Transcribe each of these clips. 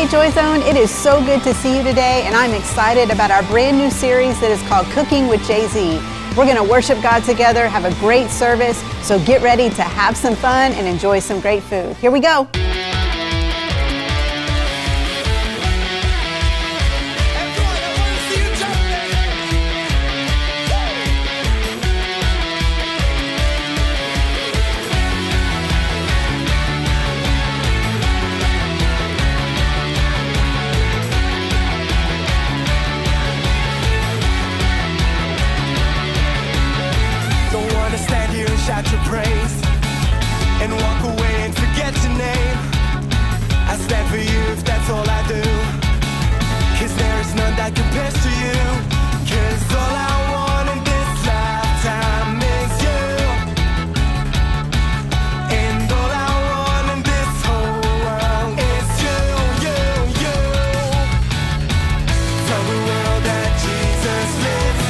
Hey JoyZone, it is so good to see you today, and I'm excited about our brand new series that is called Cooking with Jay-Z. We're going to worship God together, have a great service, so get ready to have some fun and enjoy some great food. Here we go. Shout your praise and walk away and forget your name. I stand for you if that's all I do, 'cause there is none that compares to you. 'Cause all I want in this lifetime is you, and all I want in this whole world is you, you, you. Tell the world that Jesus lives.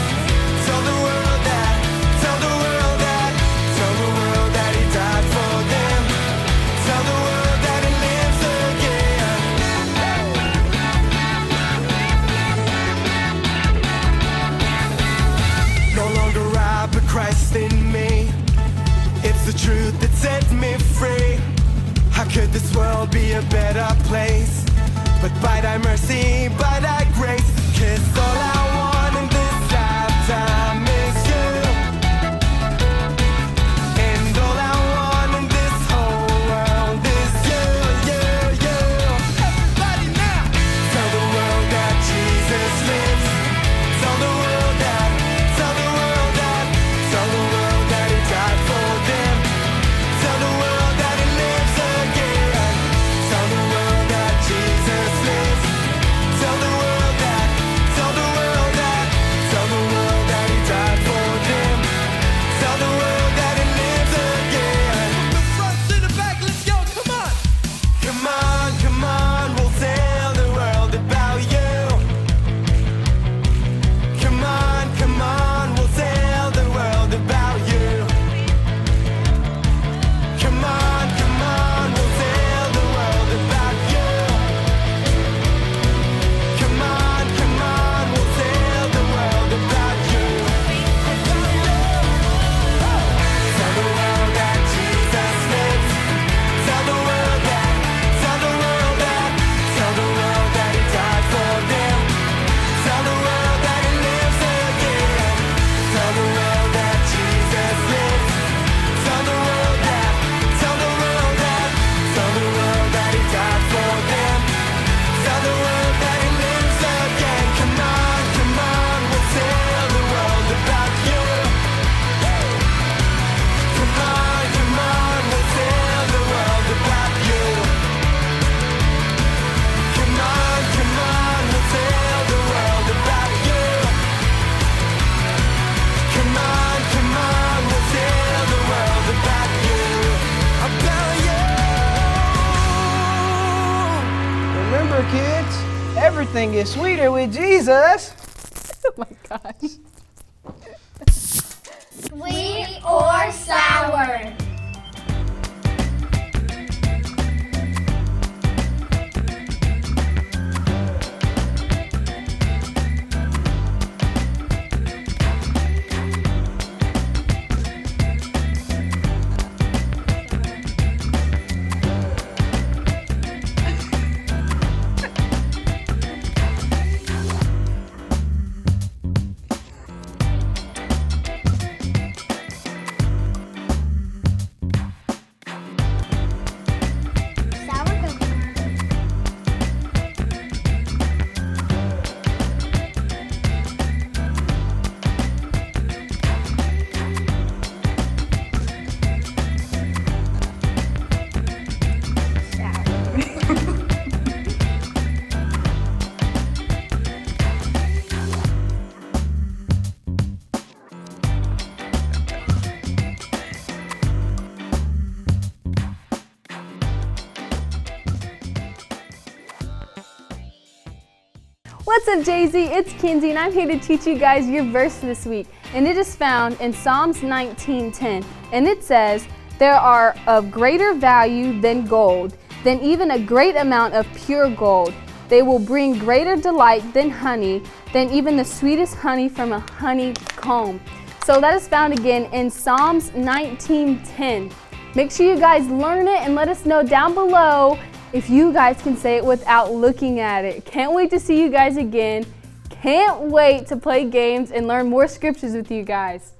Tell the world that, tell the world that, tell the world that he died for them. Tell the world that he lives again. No longer I, but Christ in me. It's the truth that sets me free. How could this world be a better place? But by thy mercy, by thy grace. 'Cause all I want in this lifetime is you, and all I want in this whole world is you, you, you. Everybody now! Tell the world that Jesus lives. Tell the world that, tell the world that, tell the world that he died for them. Tell the world that he lives again. Tell the world that Jesus lives. Tell the world that, tell the world that, tell the world that he died for them. Tell the world that he lives again. From the front to the back, let's go, come on. Come on, come on, we'll tell the world about you. Come on, we'll tell the world about you. Come on, we'll tell the world about you. Come on, we'll tell the world about you. Tell the world that Jesus lives. Tell the world that, tell the world that, tell the world that he died for them. Tell the world that he lives again. Tell the world that Jesus lives. Tell the world that, tell the world that, tell the world that he died for them. Tell the world that he lives again. Come on, we'll tell the world about you. Come on, we'll tell the world about you. Come on, we'll tell the world about you. Come on, we'll tell the world about you. About you. Remember, kids, everything is sweeter with Jesus. Oh my gosh. Sweet or sour? Sour coconut. What's up, Jay-Z? It's Kenzie, and I'm here to teach you guys your verse this week. And it is found in Psalms 19:10. And it says, "There are of greater value than gold, than even a great amount of pure gold. They will bring greater delight than honey, than even the sweetest honey from a honeycomb. So that is found again in Psalms 19:10. Make sure you guys learn it and let us know down below if you guys can say it without looking at it. Can't wait to see you guys again. Can't wait to play games and learn more scriptures with you guys.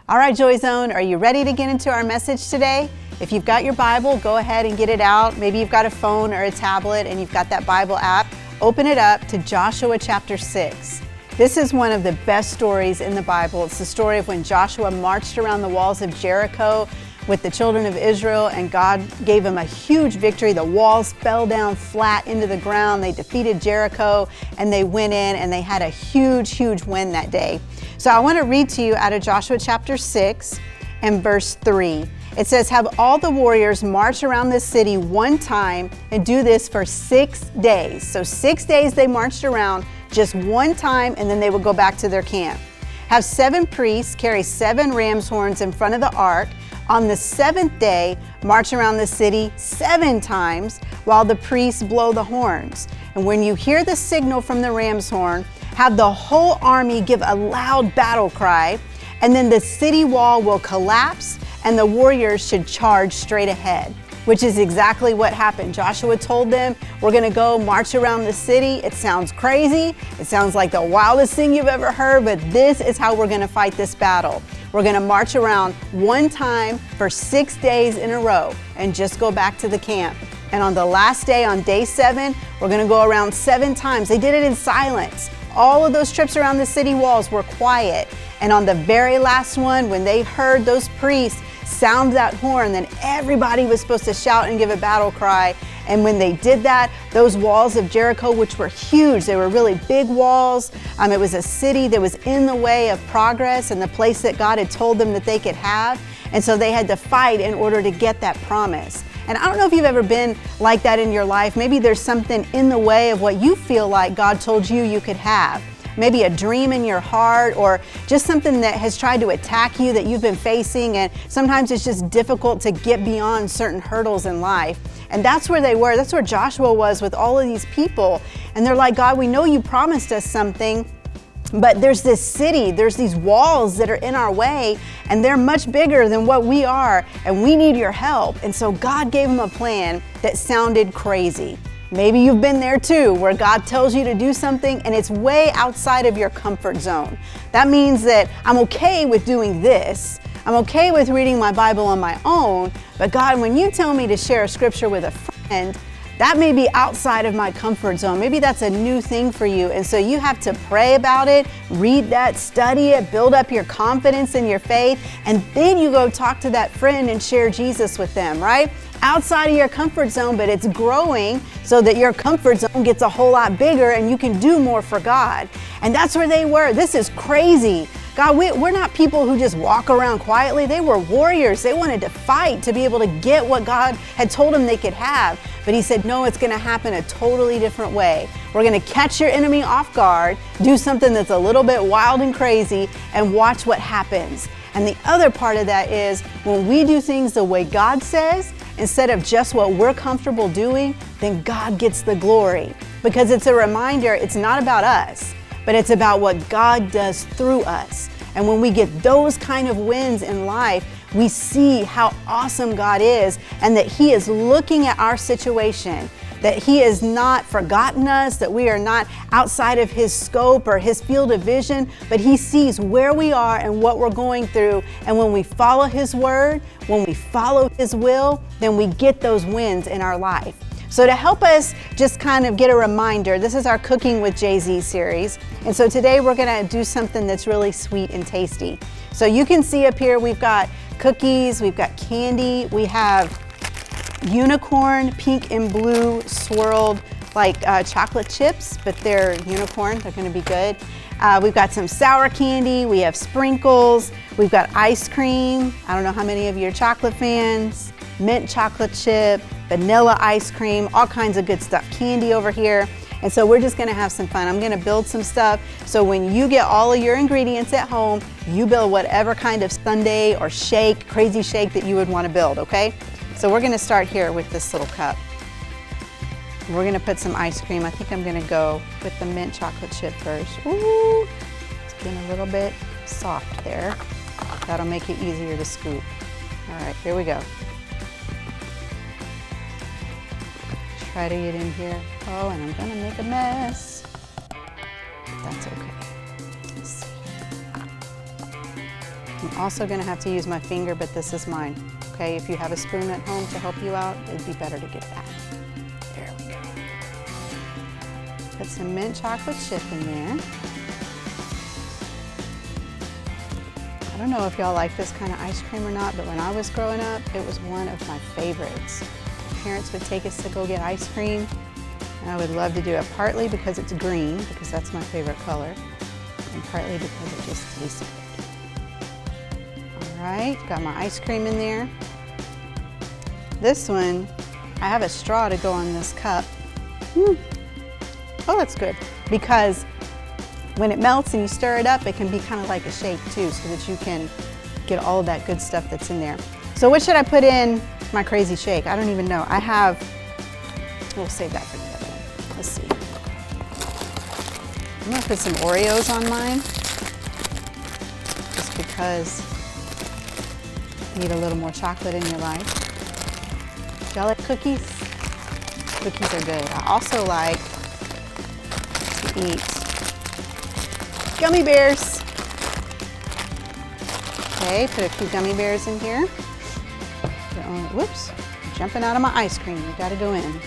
All right, JoyZone, are you ready to get into our message today? If you've got your Bible, go ahead and get it out. Maybe you've got a phone or a tablet and you've got that Bible app. Open it up to Joshua chapter 6. This is one of the best stories in the Bible. It's the story of when Joshua marched around the walls of Jericho with the children of Israel, and God gave them a huge victory. The walls fell down flat into the ground. They defeated Jericho, and they went in, and they had a huge win that day. So I want to read to you out of Joshua chapter 6 and verse 3. It says, "Have all the warriors march around this city one time and do this for 6 days." So 6 days they marched around just one time, and then they would go back to their camp. "Have 7 priests carry 7 ram's horns in front of the ark. On the 7th day, march around the city 7 times while the priests blow the horns. And when you hear the signal from the ram's horn, have the whole army give a loud battle cry, and then the city wall will collapse and the warriors should charge straight ahead." Which is exactly what happened. Joshua told them, we're gonna go march around the city. It sounds crazy. It sounds like the wildest thing you've ever heard, but this is how we're gonna fight this battle. We're gonna march around one time for 6 days in a row and just go back to the camp. And on the last day, on day 7, we're gonna go around 7 times. They did it in silence. All of those trips around the city walls were quiet. And on the very last one, when they heard those priests sound that horn, then everybody was supposed to shout and give a battle cry. And when they did that, those walls of Jericho, which were huge, they were really big walls. It was a city that was in the way of progress and the place that God had told them that they could have. And so they had to fight in order to get that promise. And I don't know if you've ever been like that in your life. Maybe there's something in the way of what you feel like God told you could have. Maybe a dream in your heart, or just something that has tried to attack you that you've been facing, and sometimes it's just difficult to get beyond certain hurdles in life. And that's where they were. That's where Joshua was with all of these people. And they're like, God, we know you promised us something, but there's this city, there's these walls that are in our way, and they're much bigger than what we are, and we need your help. And so God gave them a plan that sounded crazy. Maybe you've been there too, where God tells you to do something and it's way outside of your comfort zone. That means that I'm okay with doing this. I'm okay with reading my Bible on my own, but God, when you tell me to share a scripture with a friend, that may be outside of my comfort zone. Maybe that's a new thing for you. And so you have to pray about it, read that, study it, build up your confidence in your faith, and then you go talk to that friend and share Jesus with them, right? Outside of your comfort zone, but it's growing so that your comfort zone gets a whole lot bigger and you can do more for God. And that's where they were. This is crazy. God, we're not people who just walk around quietly. They were warriors. They wanted to fight to be able to get what God had told them they could have. But he said, no, it's going to happen a totally different way. We're going to catch your enemy off guard, do something that's a little bit wild and crazy, and watch what happens. And the other part of that is when we do things the way God says, instead of just what we're comfortable doing, then God gets the glory. Because it's a reminder, it's not about us, but it's about what God does through us. And when we get those kind of wins in life, we see how awesome God is and that He is looking at our situation, that He has not forgotten us, that we are not outside of His scope or His field of vision, but He sees where we are and what we're going through. And when we follow His word, when we follow His will, then we get those wins in our life. So to help us just kind of get a reminder, this is our Cooking with JZ series. And so today we're gonna do something that's really sweet and tasty. So you can see up here, we've got cookies, we've got candy, we have unicorn, pink and blue swirled like chocolate chips, but they're unicorn, they're gonna be good. We've got some sour candy, we have sprinkles, we've got ice cream. I don't know how many of you are chocolate fans. Mint chocolate chip, vanilla ice cream, all kinds of good stuff. Candy over here. And so we're just gonna have some fun. I'm gonna build some stuff. So when you get all of your ingredients at home, you build whatever kind of sundae or shake, crazy shake that you would wanna build, okay? So we're gonna start here with this little cup. We're gonna put some ice cream. I think I'm gonna go with the mint chocolate chip first. Ooh, it's getting a little bit soft there. That'll make it easier to scoop. All right, here we go. Try to get in here. Oh, and I'm gonna make a mess. That's okay. Let's see. I'm also gonna have to use my finger, but this is mine. Okay, if you have a spoon at home to help you out, it'd be better to get that. There we go. Put some mint chocolate chip in there. I don't know if y'all like this kind of ice cream or not, but when I was growing up, it was one of my favorites. Parents would take us to go get ice cream, and I would love to do it partly because it's green, because that's my favorite color, and partly because it just tastes good. All right, got my ice cream in there. This one, I have a straw to go on this cup. Oh, that's good, because when it melts and you stir it up, it can be kind of like a shake too, so that you can get all of that good stuff that's in there. So what should I put in my crazy shake? I don't even know. We'll save that for the other one. Let's see. I'm gonna put some Oreos on mine, just because you need a little more chocolate in your life. Do y'all like cookies? Cookies are good. I also like to eat gummy bears. Okay, put a few gummy bears in here. Whoops, jumping out of my ice cream. You gotta go in.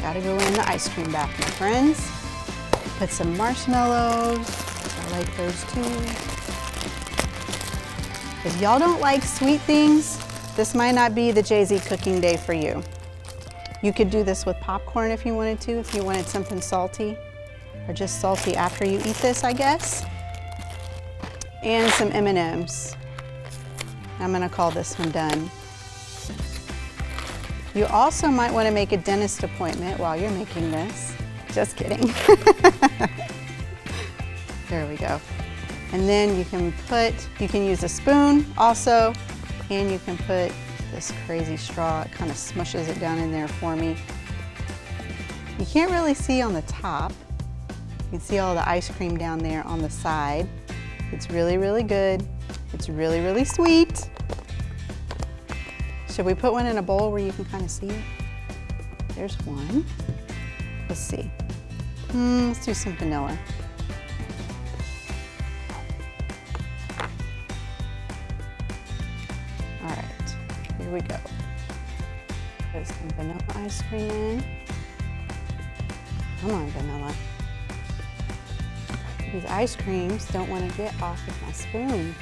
Gotta go in the ice cream bath, my friends. Put some marshmallows. I like those too. If y'all don't like sweet things, this might not be the JZ cooking day for you. You could do this with popcorn if you wanted to, if you wanted something salty, or just salty after you eat this, I guess. And some M&Ms. I'm gonna call this one done. You also might want to make a dentist appointment while you're making this. Just kidding. There we go. And then you can use a spoon also, and you can put this crazy straw. It kind of smushes it down in there for me. You can't really see on the top. You can see all the ice cream down there on the side. It's really, really good. It's really, really sweet. Should we put one in a bowl where you can kind of see it? There's one. Let's see. Let's do some vanilla. All right, here we go. Put some vanilla ice cream in. Come on, vanilla. These ice creams don't want to get off of my spoon.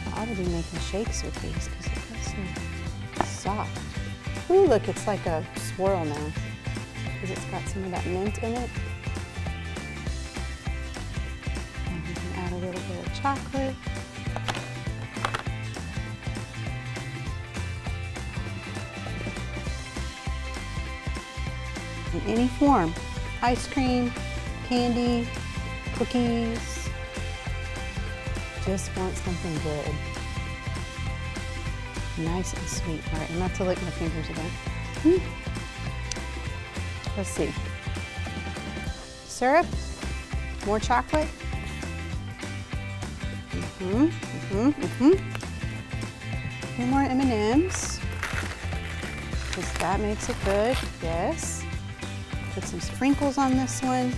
I ought to be making shakes with these because it feels so soft. Ooh, look, it's like a swirl now because it's got some of that mint in it. And we can add a little bit of chocolate. In any form, ice cream, candy, cookies. Just want something good. Nice and sweet. All right, I'm not to lick my fingers again. Let's see. Syrup, more chocolate. A few more M&Ms, because that makes it good, yes. Put some sprinkles on this one.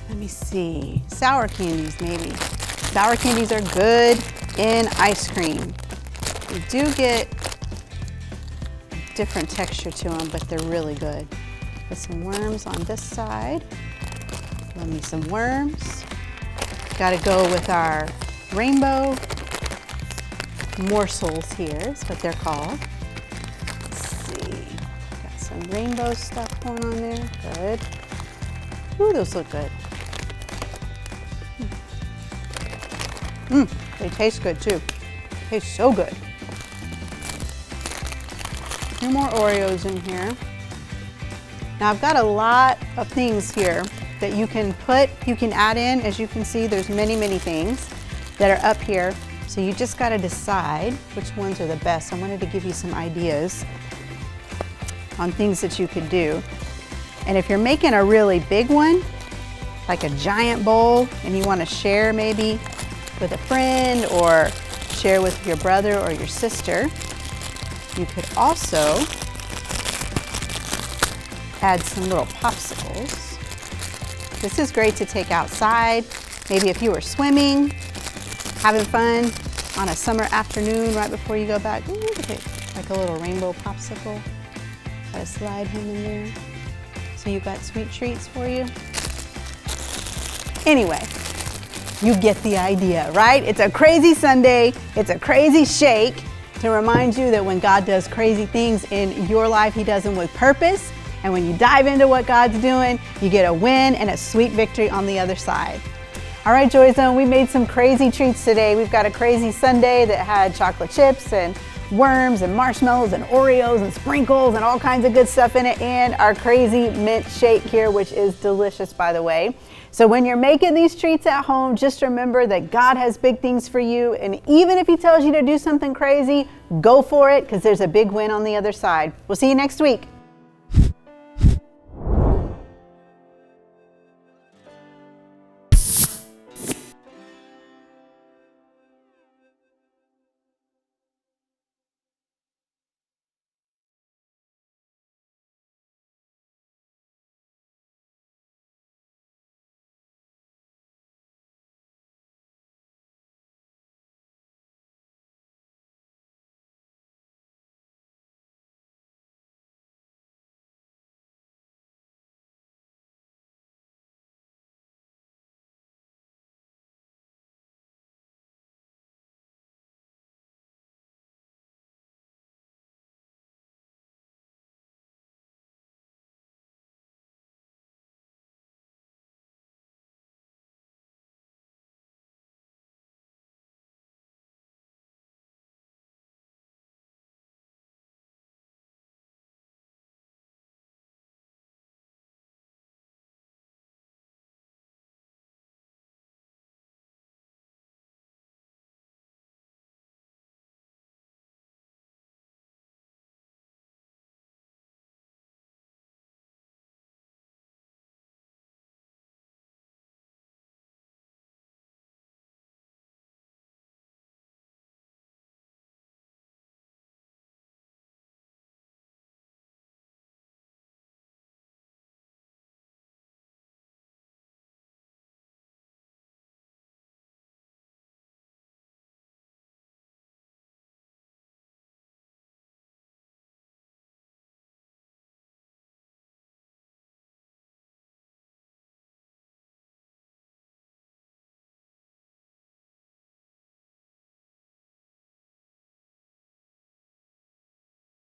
Let me see, sour candies maybe. Sour candies are good in ice cream. You do get a different texture to them, but they're really good. Put some worms on this side. Love me some worms. Gotta go with our rainbow morsels here, is what they're called. Let's see, got some rainbow stuff going on there, good. Ooh, those look good. They taste good too. Taste so good. A few more Oreos in here. Now I've got a lot of things here that you can add in. As you can see, there's many, many things. that are up here. So you just got to decide which ones are the best. I wanted to give you some ideas on things that you could do. And if you're making a really big one, like a giant bowl, and you want to share maybe with a friend or share with your brother or your sister, you could also add some little popsicles. This is great to take outside. Maybe if you were swimming, having fun on a summer afternoon right before you go back. Ooh, look at like a little rainbow popsicle. Gotta slide him in there. So you got sweet treats for you. Anyway, you get the idea, right? It's a crazy Sunday. It's a crazy shake to remind you that when God does crazy things in your life, He does them with purpose. And when you dive into what God's doing, you get a win and a sweet victory on the other side. All right, JoyZone, we made some crazy treats today. We've got a crazy sundae that had chocolate chips and worms and marshmallows and Oreos and sprinkles and all kinds of good stuff in it, and our crazy mint shake here, which is delicious, by the way. So when you're making these treats at home, just remember that God has big things for you, and even if He tells you to do something crazy, go for it, because there's a big win on the other side. We'll see you next week.